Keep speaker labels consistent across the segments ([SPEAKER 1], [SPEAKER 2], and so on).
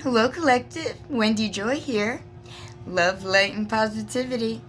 [SPEAKER 1] Hello, Collective. Wendy Joy here. Love, light, and positivity.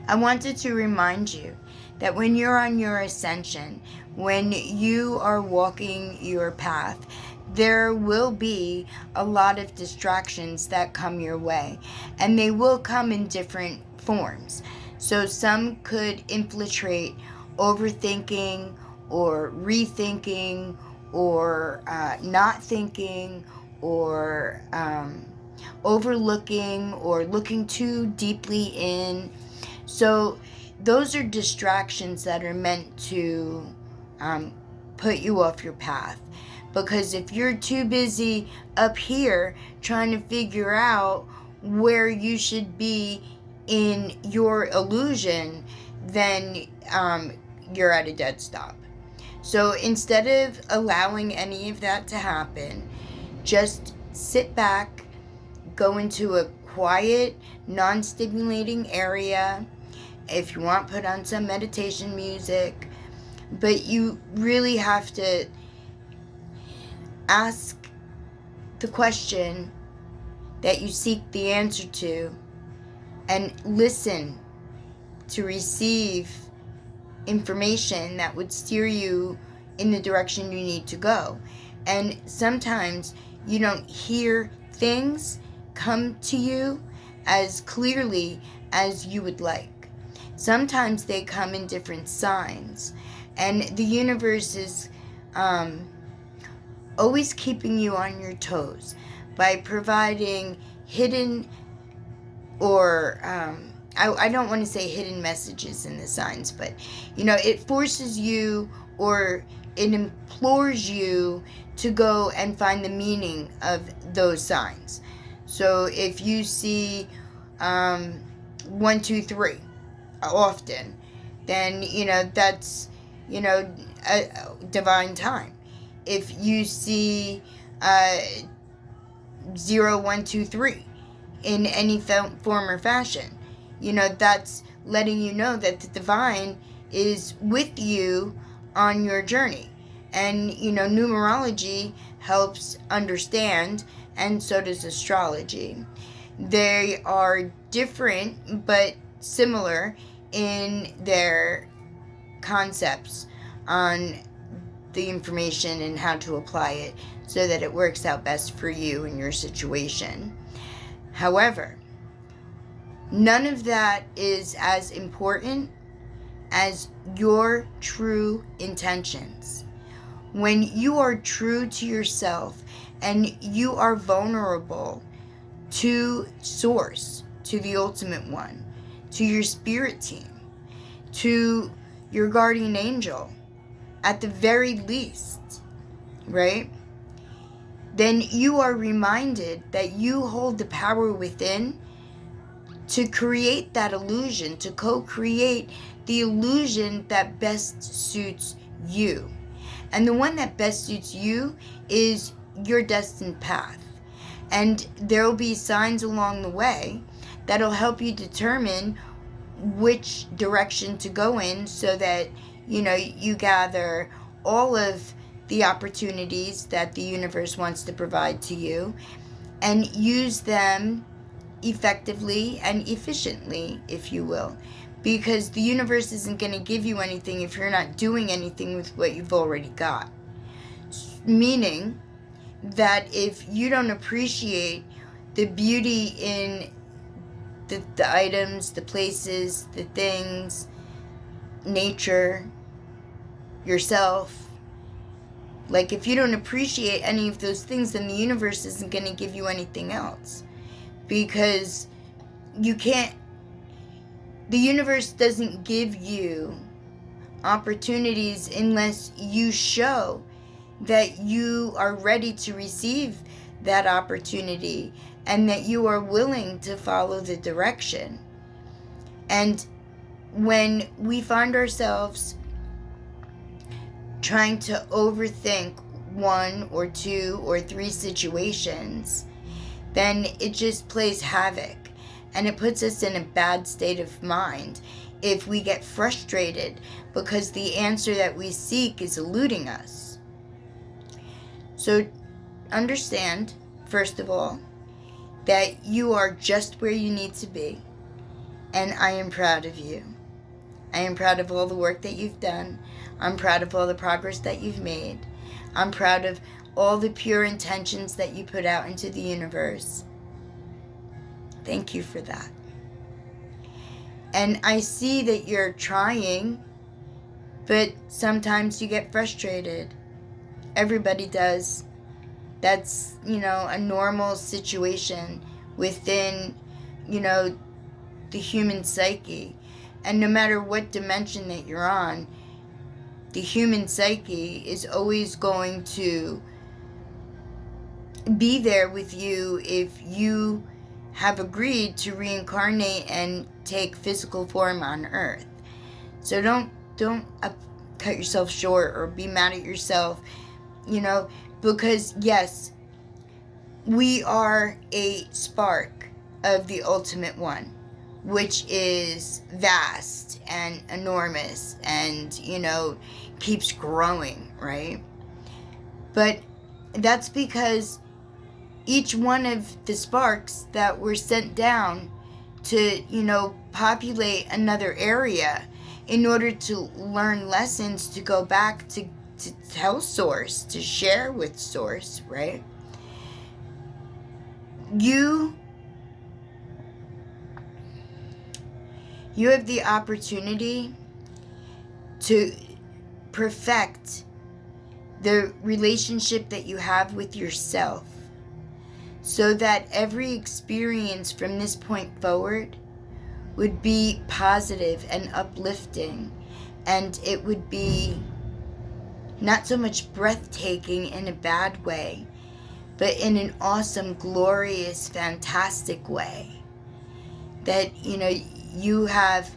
[SPEAKER 1] I wanted to remind you that when you're on your ascension, when you are walking your path, there will be a lot of distractions that come your way, and they will come in different forms. So some could infiltrate overthinking or rethinking or not thinking or overlooking or looking too deeply in. So those are distractions that are meant to put you off your path. Because if you're too busy up here trying to figure out where you should be in your illusion, then you're at a dead stop. So instead of allowing any of that to happen, just sit back, go into a quiet, non-stimulating area. If you want, put on some meditation music. But you really have to ask the question that you seek the answer to and listen to receive information that would steer you in the direction you need to go. And sometimes you don't hear things come to you as clearly as you would like. Sometimes they come in different signs, and the universe is always keeping you on your toes by providing hidden or I don't want to say hidden messages in the signs, but it forces you or it implores you to go and find the meaning of those signs. So if you see 1, 2, 3 often, then that's a divine time. If you see 0, 1, 2, 3 in any form or fashion, that's letting you know that the divine is with you on your journey. And numerology helps understand, and so does astrology. They are different but similar in their concepts on the information and how to apply it so that it works out best for you and your situation. However, none of that is as important as your true intentions. When you are true to yourself and you are vulnerable to Source, to the Ultimate One, to your spirit team, to your guardian angel, at the very least, right? Then you are reminded that you hold the power within to create that illusion, to co-create the illusion that best suits you. And the one that best suits you is your destined path. And there will be signs along the way that'll help you determine which direction to go in so that you gather all of the opportunities that the universe wants to provide to you and use them effectively and efficiently, if you will, because the universe isn't going to give you anything if you're not doing anything with what you've already got. Meaning that if you don't appreciate the beauty in the items, the places, the things, nature, yourself, like if you don't appreciate any of those things, then the universe isn't going to give you anything else. Because you can't, the universe doesn't give you opportunities unless you show that you are ready to receive that opportunity and that you are willing to follow the direction. And when we find ourselves trying to overthink 1 or 2 or 3 situations, then it just plays havoc and it puts us in a bad state of mind if we get frustrated because the answer that we seek is eluding us. So understand first of all, that you are just where you need to be. And I am proud of you. I am proud of all the work that you've done. I'm proud of all the progress that you've made. I'm proud of all the pure intentions that you put out into the universe. Thank you for that. And I see that you're trying, but sometimes you get frustrated. Everybody does. That's, a normal situation within, the human psyche. And no matter what dimension that you're on, the human psyche is always going to be there with you if you have agreed to reincarnate and take physical form on Earth. So don't cut yourself short or be mad at yourself, because yes, we are a spark of the ultimate one, which is vast and enormous and, keeps growing, right? But that's because each one of the sparks that were sent down to, populate another area in order to learn lessons to go back to tell Source, to share with Source, right? You have the opportunity to perfect the relationship that you have with yourself, so that every experience from this point forward would be positive and uplifting, and it would be not so much breathtaking in a bad way, but in an awesome, glorious, fantastic way. That, you have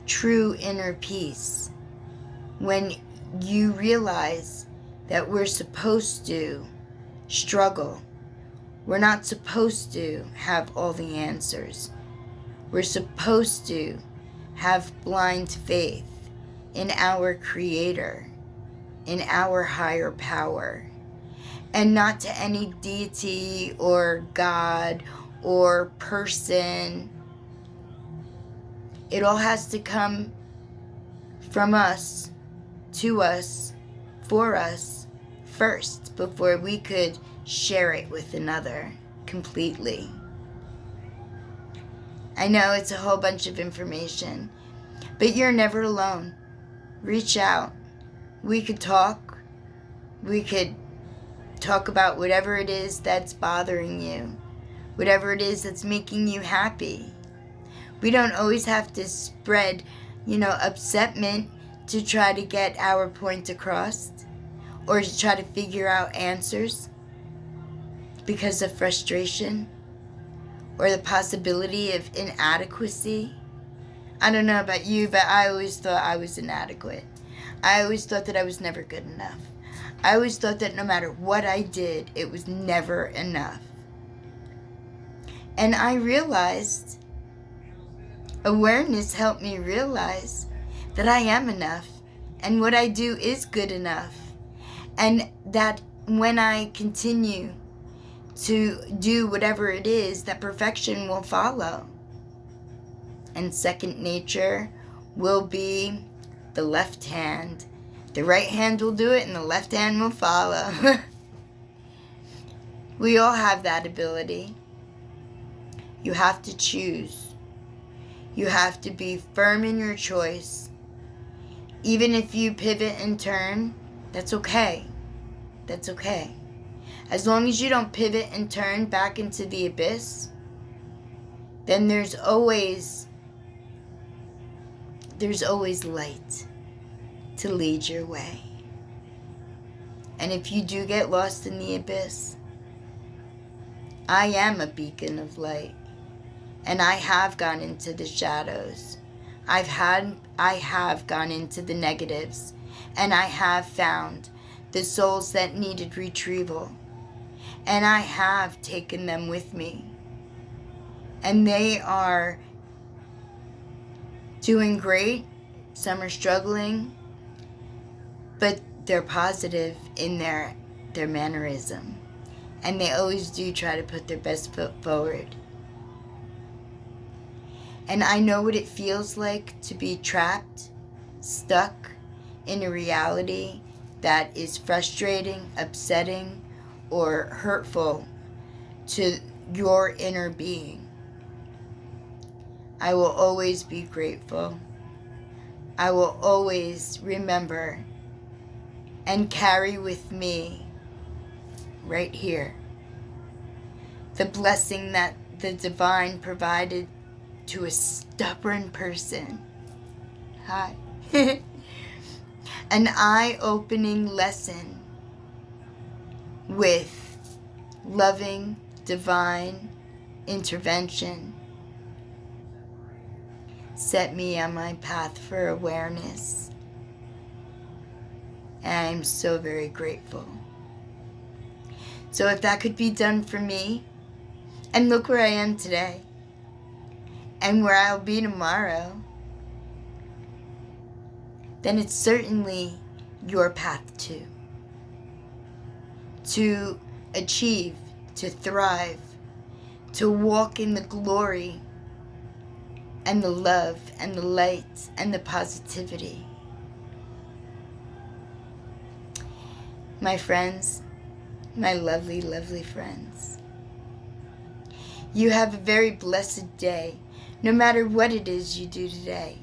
[SPEAKER 1] true inner peace when you realize that we're supposed to struggle. We're not supposed to have all the answers. We're supposed to have blind faith in our Creator, in our higher power, and not to any deity or God or person. It all has to come from us, to us, for us, first, before we could share it with another completely. I know it's a whole bunch of information, but you're never alone. Reach out. We could talk. We could talk about whatever it is that's bothering you, whatever it is that's making you happy. We don't always have to spread, upsetment to try to get our point across or to try to figure out answers because of frustration or the possibility of inadequacy. I don't know about you, but I always thought I was inadequate. I always thought that I was never good enough. I always thought that no matter what I did, it was never enough. And I realized, awareness helped me realize that I am enough and what I do is good enough. And that when I continue to do whatever it is, that perfection will follow. And second nature will be the left hand. The right hand will do it and the left hand will follow. We all have that ability. You have to choose. You have to be firm in your choice. Even if you pivot and turn, that's okay. That's okay. As long as you don't pivot and turn back into the abyss, then there's always light to lead your way. And if you do get lost in the abyss, I am a beacon of light. And I have gone into the shadows. I have gone into the negatives. And I have found the souls that needed retrieval. And I have taken them with me. And they are doing great. Some are struggling. But they're positive in their mannerism. And they always do try to put their best foot forward. And I know what it feels like to be trapped, stuck in a reality that is frustrating, upsetting, or hurtful to your inner being. I will always be grateful. I will always remember and carry with me right here the blessing that the divine provided to a stubborn person. Hi. An eye-opening lesson with loving divine intervention set me on my path for awareness. And I'm so very grateful. So if that could be done for me, and look where I am today, and where I'll be tomorrow, then it's certainly your path too. To achieve, to thrive, to walk in the glory and the love and the light and the positivity. My friends, my lovely, lovely friends, you have a very blessed day, no matter what it is you do today.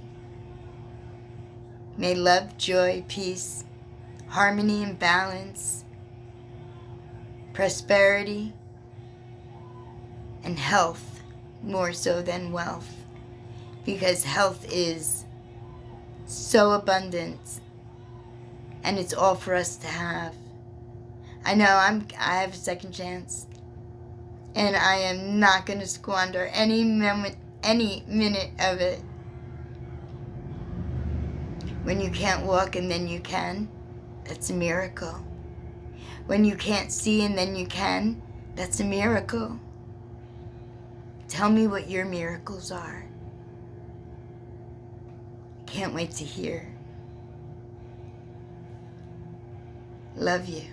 [SPEAKER 1] May love, joy, peace, harmony and balance, prosperity, and health, more so than wealth, because health is so abundant and it's all for us to have. I know I have a second chance, and I am not going to squander any minute of it. When you can't walk and then you can, that's a miracle. When you can't see and then you can, that's a miracle. Tell me what your miracles are. Can't wait to hear. Love you.